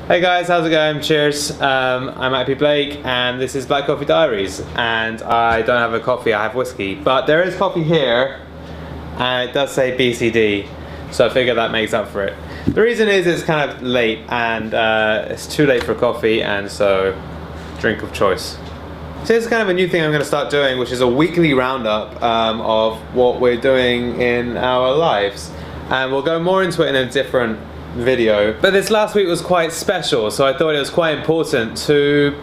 Hey guys, how's it going? Cheers. I'm Happy Blake and this is Black Coffee Diaries, and I don't have a coffee, I have whiskey, but there is coffee here and it does say BCD, so I figure that makes up for it. The reason is it's kind of late and it's too late for coffee, and so drink of choice. So this is kind of a new thing I'm going to start doing, which is a weekly roundup of what we're doing in our lives, and we'll go more into it in a different video. But this last week was quite special, so I thought it was quite important to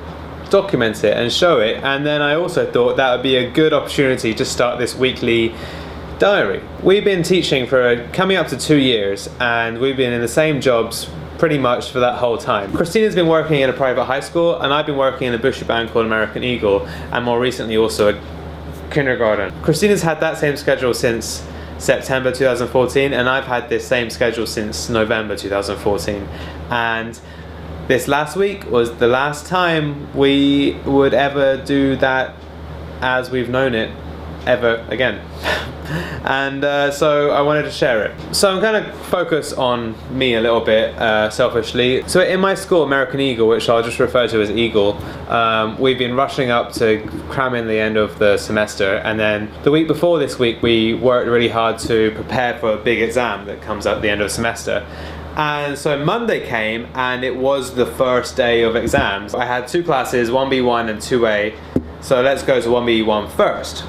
document it and show it, and then I also thought that would be a good opportunity to start this weekly diary. We've been teaching for coming up to 2 years, and we've been in the same jobs pretty much for that whole time. Christina's been working in a private high school, and I've been working in a bushy band called American Eagle, and more recently also a kindergarten. Christina's had that same schedule since September 2014, and I've had this same schedule since November 2014. And this last week was the last time we would ever do that as we've known it ever again. And so I wanted to share it. So I'm going to focus on me a little bit, selfishly. So in my school, American Eagle, which I'll just refer to as Eagle, we've been rushing up to cram in the end of the semester, and then the week before this week we worked really hard to prepare for a big exam that comes up at the end of the semester. And so Monday came and it was the first day of exams. I had two classes, 1B1 and 2A, so let's go to 1B1 first.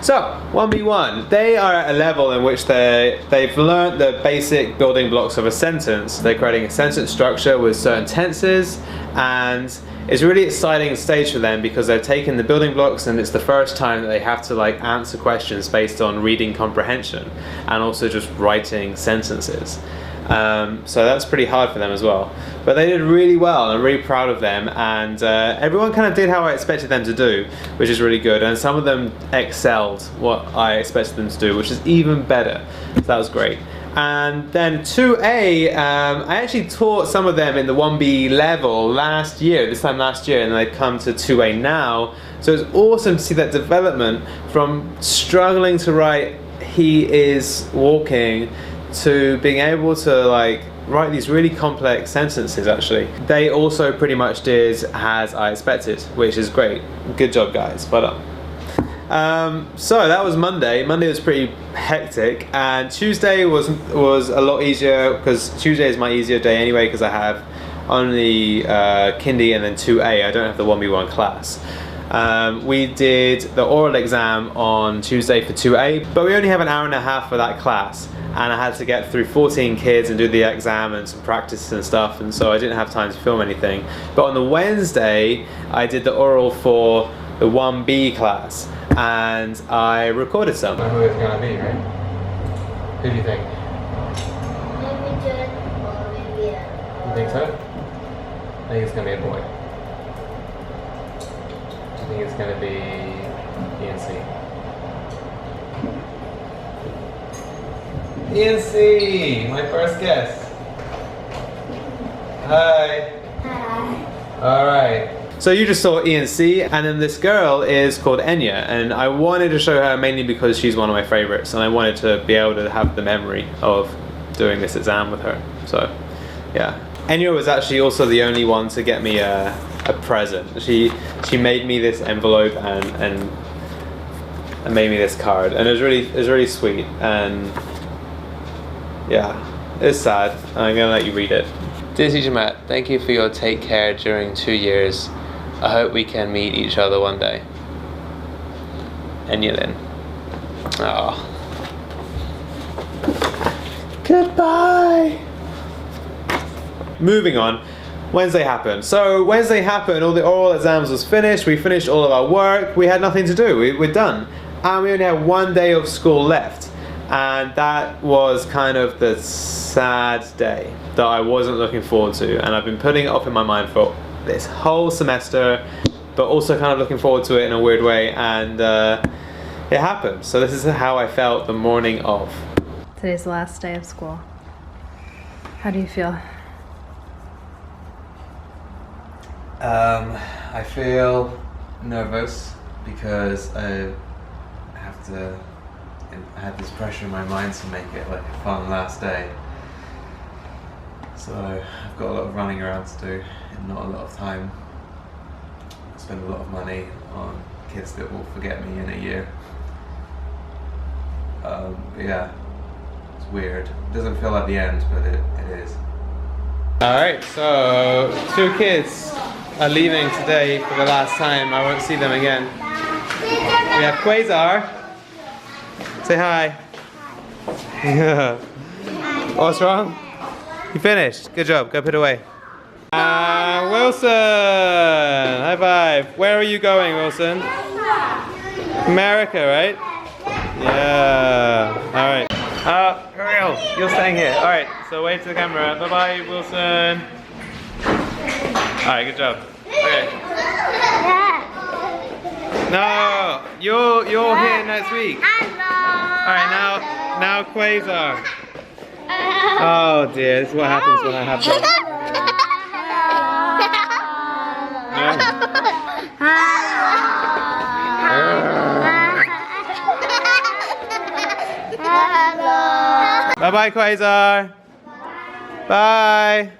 So, 1B1, they are at a level in which they've learned the basic building blocks of a sentence. They're creating a sentence structure with certain tenses, and it's a really exciting stage for them because they've taken the building blocks and it's the first time that they have to answer questions based on reading comprehension and also just writing sentences. So that's pretty hard for them as well. But they did really well, and I'm really proud of them, and everyone kind of did how I expected them to do, which is really good, and some of them excelled what I expected them to do, which is even better, so that was great. And then 2A, I actually taught some of them in the 1B level this time last year, and they've come to 2A now, so it's awesome to see that development from struggling to write "he is walking" to being able to write these really complex sentences. Actually, they also pretty much did as I expected, which is great. Good job, guys. Well done. So that was Monday. Monday was pretty hectic, and Tuesday was a lot easier because Tuesday is my easier day anyway because I have only kindy and then 2A. I don't have the 1B1 class. We did the oral exam on Tuesday for 2A, but we only have an hour and a half for that class, and I had to get through 14 kids and do the exam and some practice and stuff, and so I didn't have time to film anything. But on the Wednesday I did the oral for the 1B class, and I recorded some. I know who it's gonna be, right? Who do you think? Maybe John or maybe You think so? I think it's gonna be a boy. I think it's gonna be ENC. ENC, my first guess. Hi. Hi. Alright. So you just saw ENC, and then this girl is called Enya, and I wanted to show her mainly because she's one of my favorites, and I wanted to be able to have the memory of doing this exam with her. So, yeah. Enya was actually also the only one to get me a present. She made me this envelope and made me this card, and it was really sweet, and yeah, it's sad. I'm gonna let you read it. Dear Teacher Matt, thank you for your take care during 2 years. I hope we can meet each other one day. Enya Lin. Oh. Goodbye. Moving on. Wednesday happened. So Wednesday happened, all the oral exams was finished, we finished all of our work, we had nothing to do, we're done. And we only had 1 day of school left. And that was kind of the sad day that I wasn't looking forward to, and I've been putting it off in my mind for this whole semester, but also kind of looking forward to it in a weird way, and it happened. So this is how I felt the morning of. Today's the last day of school. How do you feel? I feel nervous because I had this pressure in my mind to make it a fun last day. So I've got a lot of running around to do and not a lot of time. I spend a lot of money on kids that will forget me in a year. But yeah, it's weird. It doesn't feel like the end, but it is. Alright, so 2 kids are leaving today for the last time. I won't see them again. We have Quasar. Say hi. Yeah. What's wrong? You finished. Good job. Go put it away. Wilson! High five. Where are you going, Wilson? America, right? Yeah. Alright. Real. You're staying here. Alright, so wave to the camera. Bye bye, Wilson. Alright, good job. Okay. No, you're here next week. Alright, now Quasar. Oh dear, this is what happens when I have to. Bye bye, Quasar. Bye.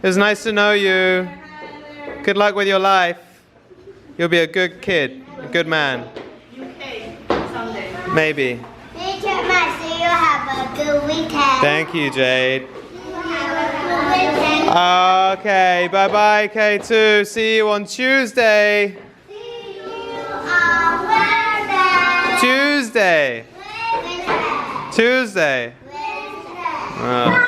It was nice to know you. Good luck with your life. You'll be a good kid, a good man. Maybe. Teacher, I see you have a good weekend. Thank you, Jade. Have Okay, bye bye, K2. See you on Tuesday. See you on Wednesday. Tuesday. Tuesday. Oh.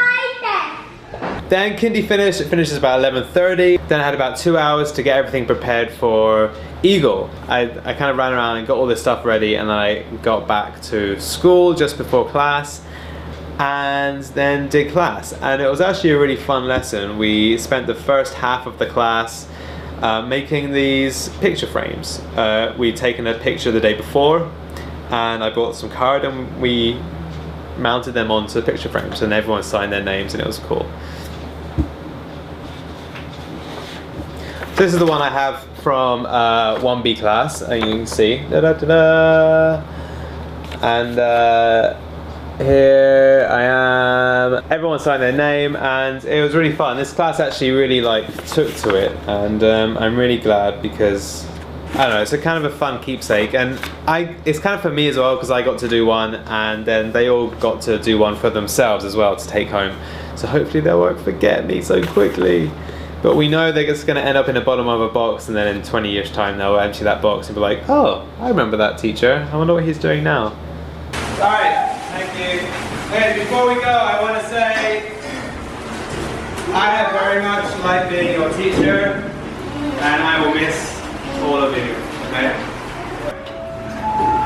Then kindy finished. It finishes about 11:30. Then I had about 2 hours to get everything prepared for Eagle. I kind of ran around and got all this stuff ready, and then I got back to school just before class and then did class. And it was actually a really fun lesson. We spent the first half of the class making these picture frames. We'd taken a picture the day before, and I bought some card and we mounted them onto the picture frames, and everyone signed their names, and it was cool. This is the one I have from 1B class, and you can see. And here I am. Everyone signed their name, and it was really fun. This class actually really took to it, and I'm really glad because I don't know, it's a kind of a fun keepsake, and it's kind of for me as well because I got to do one, and then they all got to do one for themselves as well to take home. So hopefully they won't forget me so quickly. But we know that it's going to end up in the bottom of a box, and then in 20 years time they'll empty that box and be like, oh, I remember that teacher. I wonder what he's doing now. Alright, thank you. Okay, before we go, I want to say I have very much liked being your teacher, and I will miss all of you. Okay?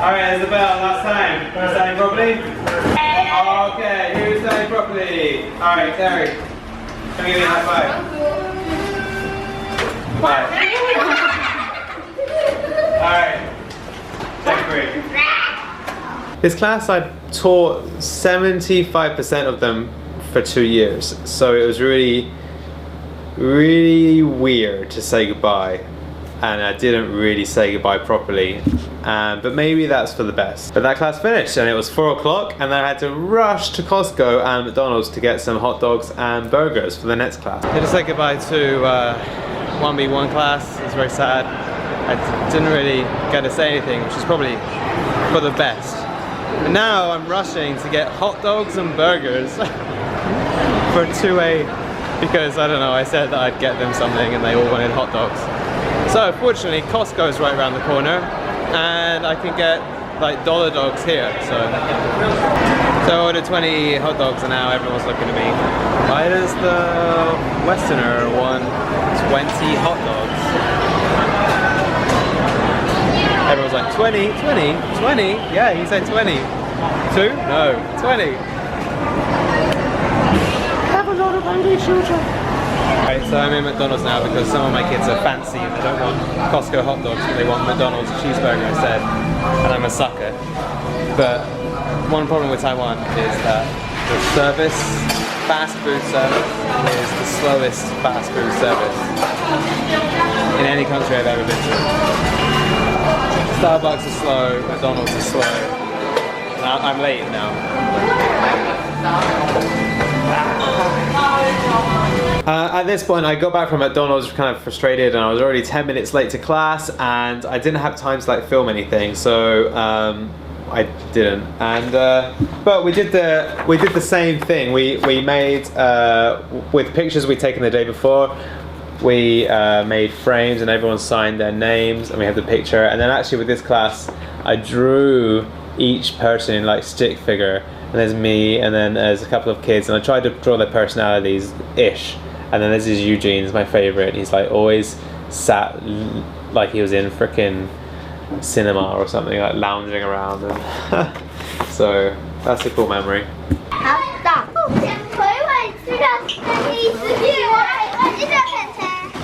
Alright, there's the bell, last time. Who's standing properly? Okay, who's standing properly? Alright, Terry. Come give me a high five. Alright. Take a break. This class I taught 75% of them for 2 years. So it was really weird to say goodbye. And I didn't really say goodbye properly. But maybe that's for the best. But that class finished and it was 4 o'clock, and then I had to rush to Costco and McDonald's to get some hot dogs and burgers for the next class. I just said goodbye to 1B1 class. It was very sad. I didn't really get to say anything, which is probably for the best. But now I'm rushing to get hot dogs and burgers for 2A because, I don't know, I said that I'd get them something and they all wanted hot dogs. So fortunately Costco is right around the corner and I can get dollar dogs here. So I ordered 20 hot dogs and now everyone's looking at me. Why does the Westerner want 20 hot dogs? Everyone's like, 20, 20, 20? Yeah, he said 20. 2? No, 20. Have a lot of hungry children. Alright, so I'm in McDonald's now because some of my kids are fancy and they don't want Costco hot dogs, but they want McDonald's cheeseburger instead. And I'm a sucker. But one problem with Taiwan is that the service, fast food service, is the slowest fast food service in any country I've ever been to. Starbucks is slow, McDonald's is slow. I'm late now. At this point, I got back from McDonald's kind of frustrated, and I was already 10 minutes late to class, and I didn't have time to like film anything, so I didn't. And but we did the same thing. We made with pictures we'd taken the day before. We made frames, and everyone signed their names, and we had the picture. And then actually with this class, I drew each person in like stick figure. And there's me, and then there's a couple of kids, and I tried to draw their personalities-ish. And then there's Eugene's my favorite. He's like always sat like he was in frickin' cinema or something, like lounging around. And so that's a cool memory.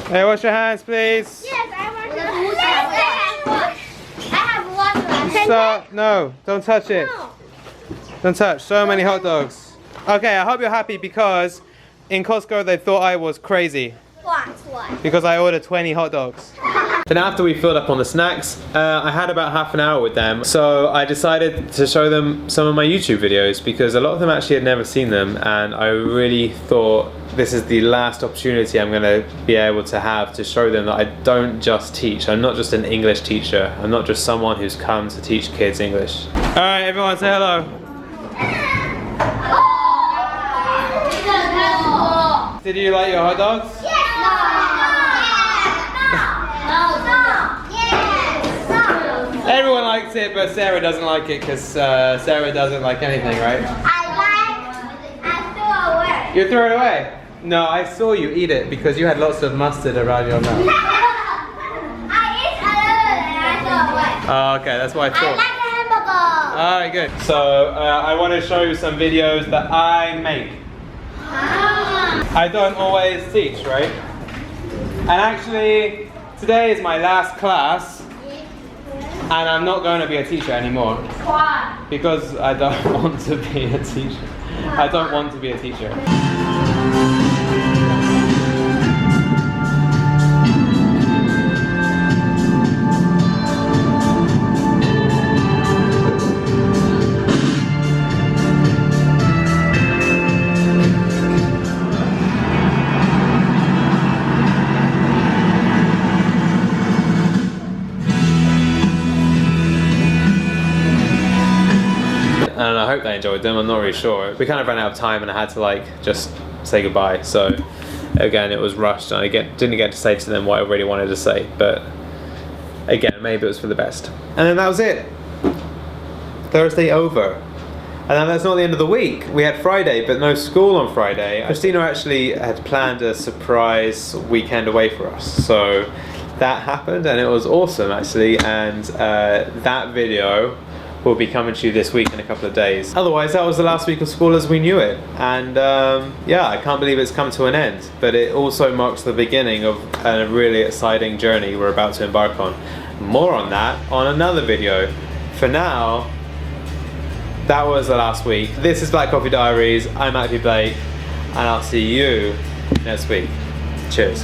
Hey, wash your hands, please. Yes, I want to. I have water. So, no, don't touch it. Don't touch. So many hot dogs. Okay, I hope you're happy because in Costco they thought I was crazy. What? Because I ordered 20 hot dogs. Then after we filled up on the snacks, I had about half an hour with them. So I decided to show them some of my YouTube videos because a lot of them actually had never seen them, and I really thought this is the last opportunity I'm going to be able to have to show them that I don't just teach. I'm not just an English teacher. I'm not just someone who's come to teach kids English. Alright, everyone say hello. Did you like your hot dogs? Everyone likes it, but Sarah doesn't like it because Sarah doesn't like anything, right? I threw away. You threw it away? No, I saw you eat it because you had lots of mustard around your mouth. I ate a little and I threw away. Oh, okay, that's what I I thought. like a hamburger. Alright, good. So, I want to show you some videos that I make. I don't always teach, right? And actually, today is my last class, and I'm not going to be a teacher anymore. Why? Because I don't want to be a teacher. I don't want to be a teacher. And I hope they enjoyed them. I'm not really sure. We kind of ran out of time and I had to like just say goodbye. So again, it was rushed and I didn't get to say to them what I really wanted to say. But again, maybe it was for the best. And then that was it. Thursday over. And then that's not the end of the week. We had Friday, but no school on Friday. Christina actually had planned a surprise weekend away for us. So that happened and it was awesome actually. And that video will be coming to you this week in a couple of days. Otherwise, that was the last week of school as we knew it. And yeah, I can't believe it's come to an end. But it also marks the beginning of a really exciting journey we're about to embark on. More on that on another video. For now, that was the last week. This is Black Coffee Diaries. I'm Blake, and I'll see you next week. Cheers.